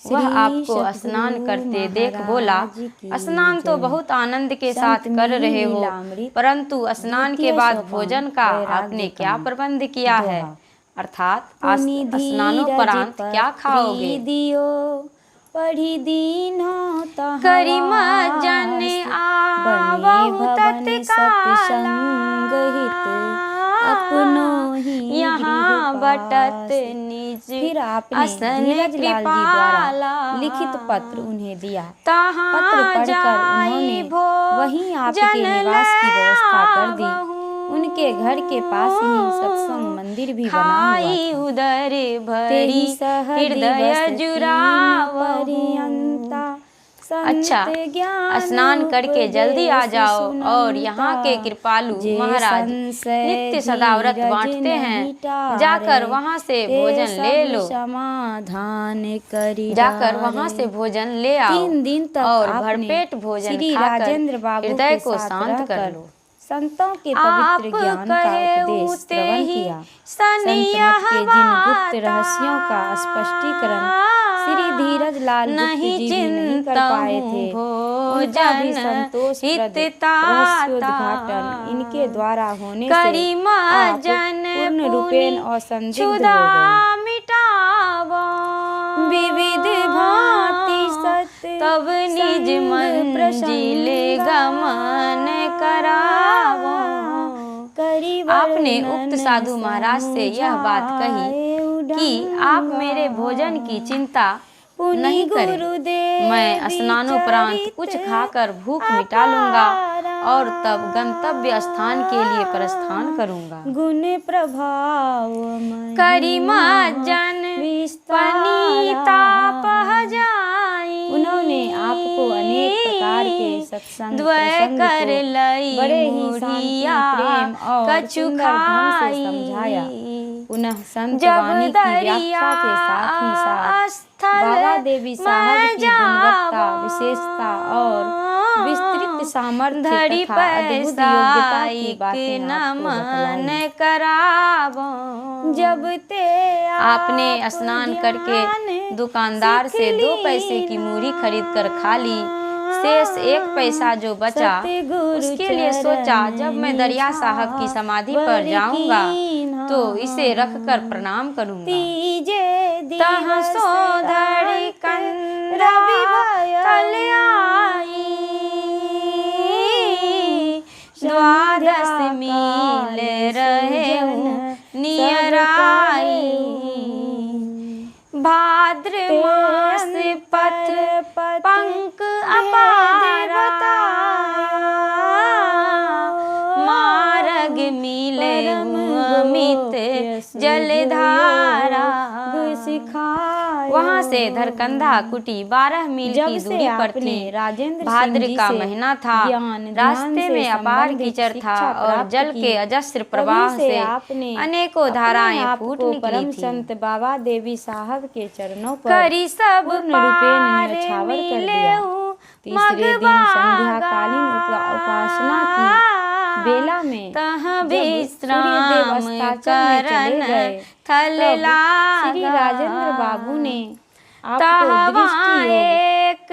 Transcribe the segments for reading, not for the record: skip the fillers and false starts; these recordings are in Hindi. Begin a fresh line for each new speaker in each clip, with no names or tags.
वह आपको स्नान करते देख बोला, स्नान तो बहुत आनंद के साथ कर रहे हो, परंतु स्नान के बाद भोजन का आपने क्या प्रबंध किया है? अर्थात स्नानोपरांत क्या खाओगे?
पढ़ी दीनो
करिम जन आवहु तत्काला,
अपनो ही
यहाँ बटत निज
फिर आपने धीरज लाल जी द्वारा लिखित पत्र उन्हें दिया। पत्र पढ़कर उन्होंने वहीं आपके निवास की व्यवस्था कर दी। उनके घर के पास ही सत्संग मंदिर भी बना हुआ था।
उदर भरी हृदय जुरावहु। अच्छा, स्नान करके जल्दी आ जाओ और यहाँ के कृपालु महाराज नित्य सदा व्रत बांटते हैं, जाकर वहाँ से भोजन ले लो। जाकर वहाँ से भोजन ले आओ
3 दिन तक
और भरपेट भोजन खाकर हृदय को शांत कर लो।
संतों के पवित्र ज्ञान का उपदेश श्रवण किया। संत मत के जिन गुप्त रहस्यों का स्पष्टीकरण श्री धीरज लाल गुप्त जी भी नहीं कर पाए थे, उनका भी संतोषप्रद रहस्योद्घाटन इनके द्वारा होने से आप पूर्ण रूपेण और संदिग्ध हो गए। विविध भांति सत्य
तब निज मंजिल गमन करावो। आपने उक्त साधु महाराज से यह बात कही कि आप मेरे भोजन की चिंता नहीं करें, मैं स्नानोपरांत कुछ खाकर भूख मिटा लूंगा और तब गंतव्य स्थान के लिए प्रस्थान करूंगा।
गुण प्रभाव
करिमा जन पनीता पह जाई।
उन्होंने आपको अनेक प्रकार के सत्संग प्रसंग को बड़े ही शांति प्रेम और सुंदर ढंग से समझाया। पुनः संत वाणी की व्याख्या के साथ ही साथ बाबा देवी साहब की गुणवत्ता, विशेषता और विस्तृत सामर्थ्य तथा अद्भुत योग्यता की बातें आपको बतलाई। जब ते
आपने स्नान करके दुकानदार से 2 पैसे की मूढ़ी खरीद कर खा ली। शेष 1 पैसा जो बचा उसके लिए सोचा, जब मैं दरिया साहब की समाधि पर जाऊंगा तो इसे रखकर प्रणाम करूंगा। तहाँ सो धड़कन तल आई, द्वादश मील रहे नियर आई। भाद्र मास पत्र पंख अपारा, मार्ग मिले अमित जलधारा। वहाँ से धरकंधा कुटी 12 मील की दूरी पर थी। भाद्र का महीना था, रास्ते में अपार कीचड़ था और जल के अजस्र प्रवाह से अनेकों धाराएं फूट निकली थी।
संत बाबा देवी साहब के चरणों पर
करी सब
रूपेण न्यौछावर कर दिया। तीसरे दिन संध्याकालीन उपासना की बेला में
विश्राम करन थल लागा।
श्री राजेंद्र बाबू ने आपको दृष्टि योग,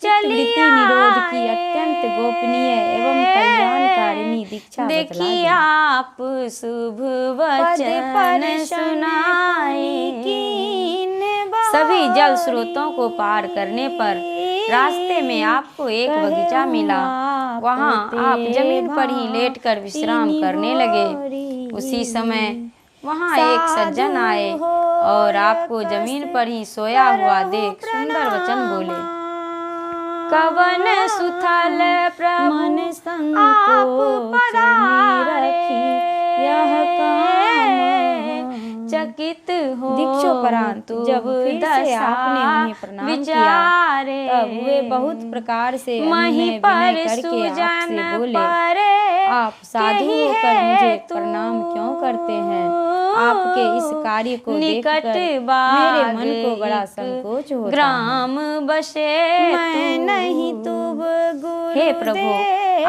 चित्तवृत्ति निरोध की अत्यंत गोपनीय एवं कल्याणकारिणी दीक्षा
देखिए आप शुभ वचन सुनाई। सभी जल स्रोतों को पार करने पर रास्ते में आपको एक बगीचा मिला। वहाँ आप जमीन पर ही लेटकर विश्राम करने लगे। उसी समय वहाँ एक सज्जन आए और आपको जमीन पर ही सोया हुआ देख सुंदर वचन बोले। कवन सुथल प्रभु संकोच रखी, यह चकित हो
दीक्षोपरांत जब फिर से आपने उन्हें प्रणाम किया, तब वे बहुत प्रकार से विनय करके आपसे बोले, आप साधु होकर मुझे प्रणाम क्यों करते हैं? आपके इस कार्य को देखकर मेरे मन को बड़ा संकोच होता है।
ग्राम बसे
मैं नहीं तुब गुरु।
हे प्रभु,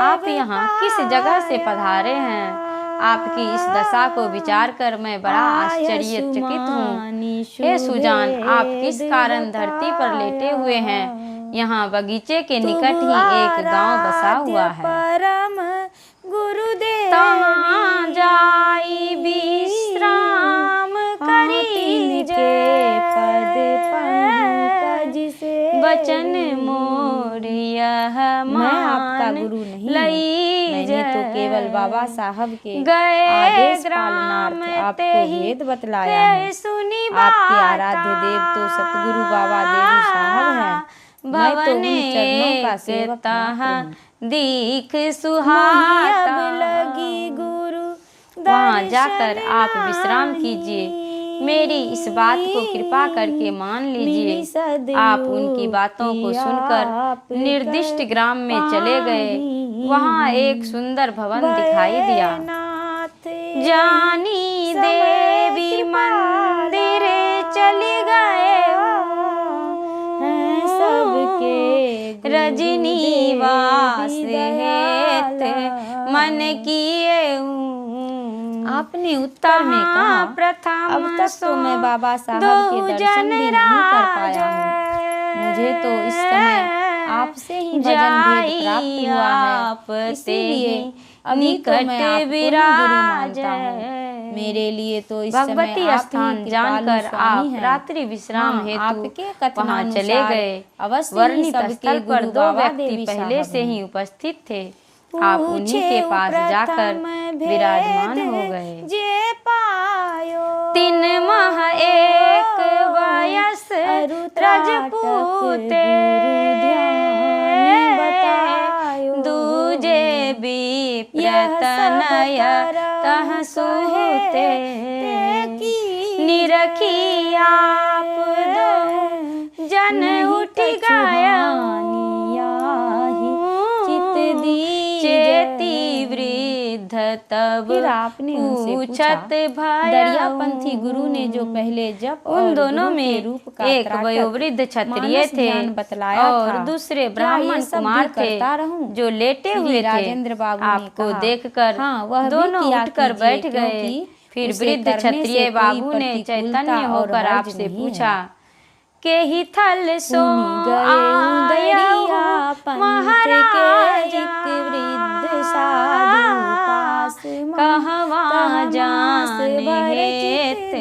आप यहाँ किस जगह से पधारे हैं? आपकी इस दशा को विचार कर मैं बड़ा आश्चर्यचकित हूँ। हे सुजान, आप किस कारण धरती पर लेटे हुए हैं? यहाँ बगीचे के निकट ही एक गांव बसा हुआ है।
परम गुरुदेव
तहाँ जाई विश्राम करी जय
पद पंकज से
बचन मोर यह
मैं आपका
मान
गुरु नहीं,
लई
मैंने तो केवल बाबा साहब के
गए
आदेश
ग्राम
पालनार्थ आपको
तेहि
भेद बतलाया है।
सुनी
आपके आराध्य देव तो सतगुरु बाबा देवी साहब हैं। मैं तो उन चरणों का सेवक मात्र हूँ।
दीख
अब
सुहाता
लगी गुरु
वहाँ जाकर आप विश्राम कीजिए। मेरी इस बात को कृपा करके मान लीजिए। आप उनकी बातों को सुनकर निर्दिष्ट ग्राम में चले गए। वहाँ एक सुंदर भवन दिखाई दिया। जानी देवी मंदिर चली गए
सबके
रजनी वास हेत मन किए
आपने उत्तर में कहा,
प्रथम
अब तक तो मैं बाबा साहब के दर्शन भी नहीं कर पाया हूँ। मुझे तो इस समय आपसे ही भजन भेद प्राप्त हुआ है, इसीलिए अभी तो मैं आपको ही गुरु मानता हूँ। मेरे लिए तो इस समय
भगवती
आप
स्थान
ही
जानकर
कृपालु
आप
स्वामी हैं।
रात्रि विश्राम
हाँ,
हेतु
आपके
वहाँ
कथनानुसार
चले गए।
अवश्य ही
वर्णित
सबके
स्थल पर
गुरु
दो
बाबा
व्यक्ति
देवी
पहले
साहब
से
हैं।
ही उपस्थित थे। आप उन्हीं के पास जाकर विराजमान हो गए।
जे पायो
3 माह 1 वयस रजपूते दूजे विप्रतनय तह सूते निरखी आप दो जन उठ गया चेती वृद्ध तब
फिर आपने उनसे पूछा, दरियापंथी गुरु ने जो पहले जप और
उन दोनों
गुरु के
में
रूप का
एक
त्राटक
वयोवृद्ध क्षत्रिय
मानस
थे
ध्यान बतलाया
और
था।
दूसरे
क्या ये
ब्राह्मण
सब
कुमार
भी
थे
करता रहूं?
जो लेटे
श्री
हुए थे।
राजेंद्र बाबू ने
आपको
कहा,
देखकर
हाँ, वह भी
दोनों
किया
उठकर
कीजिए,
बैठ गए।
क्योंकि
फिर
उसे
वृद्ध
करने से
क्षत्रिय
कोई
बाबू ने
प्रतिकूलता
चैतन्य
और
होकर
हर्ज
आपसे
नहीं
पूछा,
है।
के ही थल सो
दरिया पंथ के एक वृद्ध साधु पास
कहवा जाने हेत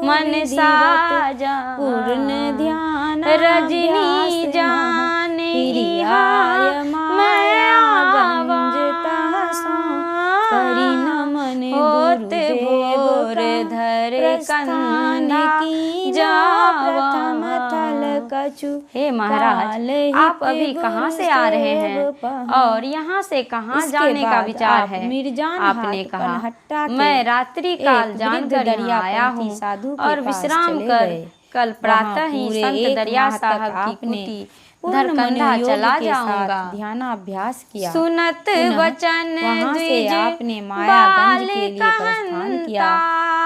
मन साजा
पूर्ण ध्यान
रजनी जाने
हिरियाय माया गंज तहसो करी नमन
होत
गुरुदेव
भोर
का
धर
प्रस्थान
कंधा
की
जावा।
प्रथम थल कछु
हे महाराज,
काल
आप
हित
अभी कहाँ से आ रहे हैं
गुरुदेव
और यहाँ से कहाँ
इसके
जाने का
बाद
विचार
आप
है?
मिर्जान
आपने
हाट
कहा,
पनहट्टा के
मैं रात्रि काल
एक
जानकर
वृद्ध
यहाँ आया
दरियापंथी
हूँ
साधु के
और
पास
विश्राम
चले
कर
गए।
कल प्रातः ही
पूरे
संत
एक
दरिया
माह तक
साहब की
आपने
कुटी
पूर्ण
धरकंधा
मनोयोग
चला
के साथ
जाऊंगा।
ध्यानाभ्यास किया।
सुनत
पुनः
वचन
वहाँ से
द्विज
आपने मायागंज के लिए प्रस्थान किया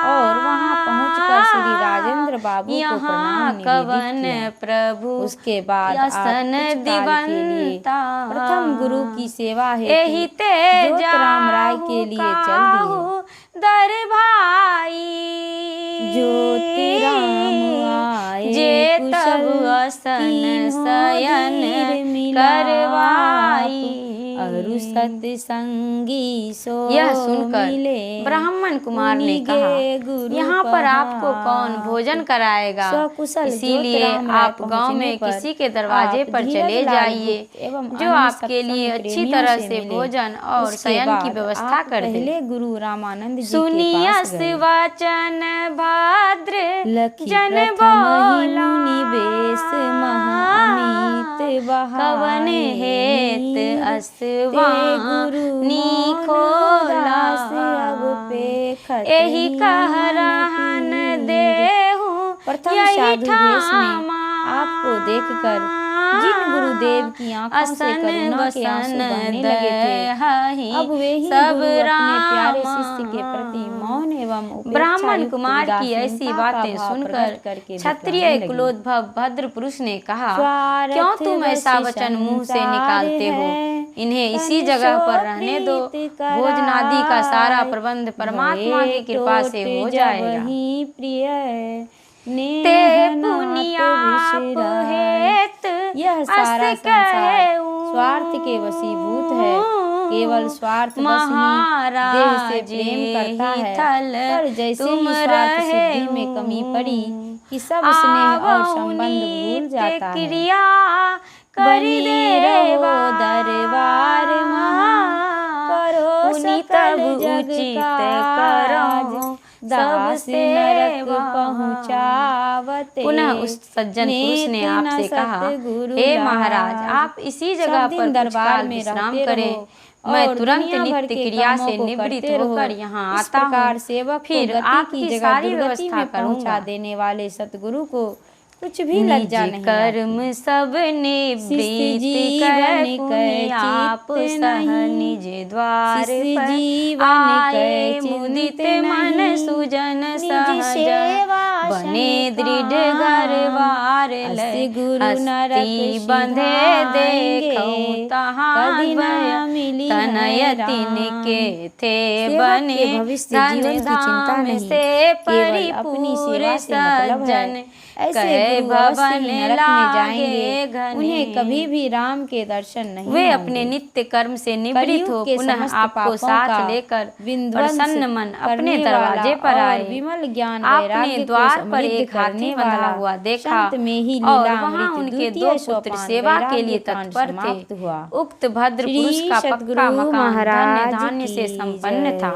और वहाँ पहुंचकर श्री राजेंद्र बाबू को प्रणाम
कवन
निवेदित किया।
प्रभु
उसके बाद आप
यसन
कुछ काल के लिए
दिवंता
प्रथम गुरु की सेवा
एहि
हेतु
ते
ज्योतिराम राय के लिए चल दिए।
दर भाई
ज्योतिराम आए
जे तब
कुशल
असन
तीनों
शयन
धीर मिलाप,
करवाई।
अरु सत्संगी सो
यह सुनकर
मिले
ब्राह्मण कुमार ने
उन्हीं
कहा,
गे गुरु
यहाँ पर आपको
कहा।
कौन भोजन कराएगा?
सकुशल
इसीलिए
ज्योतिराम राय
आप गांव में
पहुंचने पर
किसी के दरवाजे
आप
पर
धीरज
चले
लाल
जाइए
गुप्त एवं
जो
अन्य
आपके
सत्संग
लिए अच्छी
प्रेमियों
तरह
से
से
मिले।
भोजन और
उसके
शयन की
बाद
व्यवस्था
आप
कर दे।
पहले गुरु रामानंद जी के
सुनियस
पास गए।
वचन भद्र
लखी
जन
प्रथम ही
बोला,
मुनि बेस महा अमित बहाए।
कवन हेत असवानी खोला एहि कह रहन देहु
प्रथम
यही
साधु वेश में
ठामा।
आपको देखकर जिन गुरुदेव की आंखों से करुणा के आंसू बहने लगे थे, अब वे ही
सब
गुरु अपने
रामा।
प्यारे शिष्य के प्रति मौन एवं उपेक्षा
ब्राह्मण
युक्त
कुमार की
उदासीनता
ऐसी
का
बातें
भाव
सुनकर
प्रकट करके
क्षत्रिय
दिखलाने लगे।
कुलोद्भव भद्र पुरुष ने कहा,
स्वार्थ
क्यों तुम ऐसा
वश
वचन मुंह से
संसार
निकालते हो?
है,
इन्हें इसी जगह पर रहने दो। भोजनादि का सारा प्रबंध परमात्मा की कृपा से हो जाएगा।
प्रिय
ते पुनियाप हेत
यह सारा संसार स्वार्थ के वशीभूत है। केवल स्वार्थ बस ही देह से प्रेम करता है। पर जैसे ही स्वार्थ सिद्धि में कमी पड़ी कि सब स्नेह और संबंध भूल जाता है।
क्रिया
बनी रहो दरबार करो सकल जग काज, दास नरक पहुँचावते।
पुनः उस सज्जन पुरुष ने आपसे कहा, हे महाराज, आप इसी जगह पर कुछ काल विश्राम करें। मैं तुरंत नित्य क्रिया से निवृत्त होकर यहाँ आता हूँ,
सेवक
फिर आपकी सारी व्यवस्था
पहुँचा देने वाले सतगुरु को कुछ भी लज्जा नहीं।
कर्म सब निवृत्त कर आप सह निज द्वार पर आए। मुदित मन सुजन सहज बने दृढ़ घर बार लय। हस्ती बंधे देखऊं तहाँ भय तनय तिनके थे बने। धन धाम से परिपूर सज्जन कहे भवन लागे घने।
उन्हें कभी भी राम के दर्शन नहीं
वे अपने नित्य कर्म से निवृत्त हो पुनः आपको साथ लेकर प्रसन्न मन अपने दरवाजे पर आए।
विमल ज्ञान
आपने द्वार पर एक हाथी बंधा हुआ देखा और वहाँ उनके 2 पुत्र सेवा के लिए तत्पर थे। उक्त भद्र पुरुष का पक्का मकान धन्य धान्य से संपन्न था।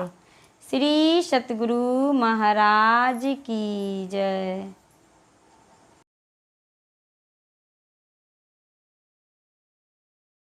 श्री सतगुरु महाराज की जय।